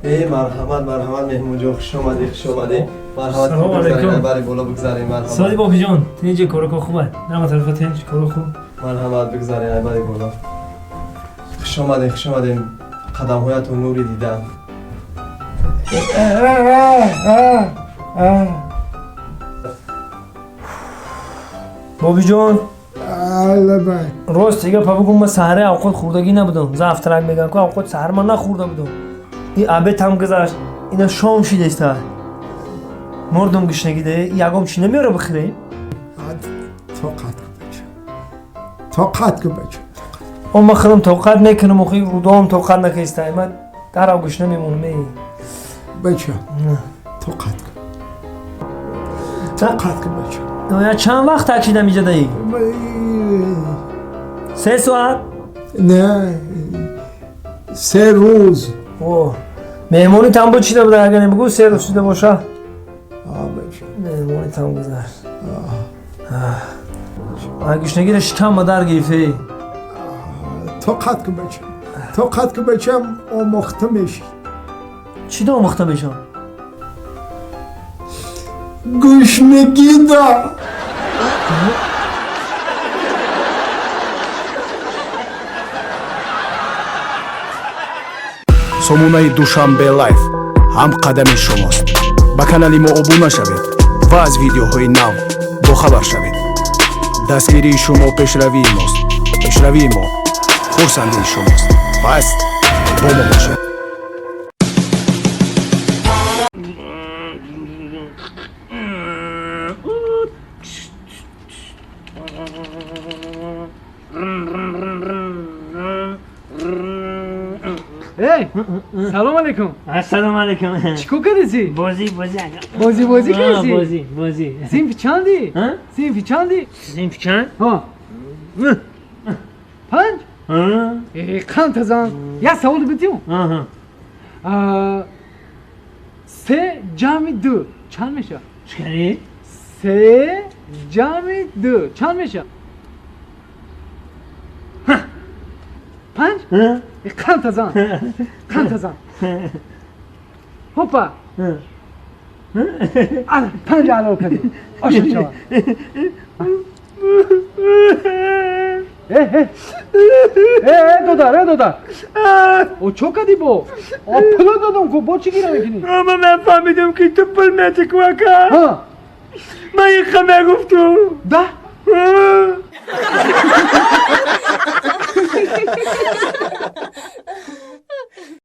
ای مرحمت مهمون جان، خوش اومدی. مرحمت سلام علیکم. برای بالا بگذاریم. مرحمت. سالی بابی جان، تنج کارو خوبه. نه طرف تنج کارو خوب. مرحمت بگذاریم برای بالا. خوش اومدیم. قدم‌هایتون نوری دیدم. بابی جان بله راست دیگه پا بگم من سحره اوقات خوردگی نبودم. زفترک میگن که اوقات سحر من نخورده بودم. این عبه هم گذشت. اینا شام شده است. مردم گشنگی ده. یکم چی نمیاره بخیره؟ طاقت که بچه اما خودم طاقت نکنم و خیلی رودام طاقت نکیسته. من در او گشنه میمونم. بچه طاقت که بچه یا چند وقت تاکیدم اینجا دایی؟ 3 ساعت؟ نه 3 روز. اوه مهمونی تام بود چیده بوده اگر نمیگو 3 روز شده باشه. بچه مهمونی تام گذشت. گشنگی رو شکم ما در گرفته. طاقت که بچه آموخته میشی. چی دا آموخته بشم؟ گشنگی دا. سомонаи душанбе лайф ҳам қадами шумост. ба канали мо обуна шавед ва аз видеоҳои нав бохабар шавед. дастгирии шумо пешравии мост. пешравии мо хурсандии шумост. пас бо мо бошед. ای سلام علیکم. السلام علیکم. چیکار کردی؟ بازی کردی؟ بازی. زین چندی؟ ها؟ زین چندی؟ زین چند؟ ها 5 قند تزن. یه سوال بدیم. 3 جمع 2 چند میشه؟ چکاری؟ 3 جمع 2 چند میشه؟ 5 قند تزن. هوپا 5 علاوه کردی. عاشق شو. دودار. او چو کردی بو؟ پلو دادم کو بو چی گیره میکنی؟ اما من فهمیدم که تو پل نتکوا که ها من یک خمه گفتم ده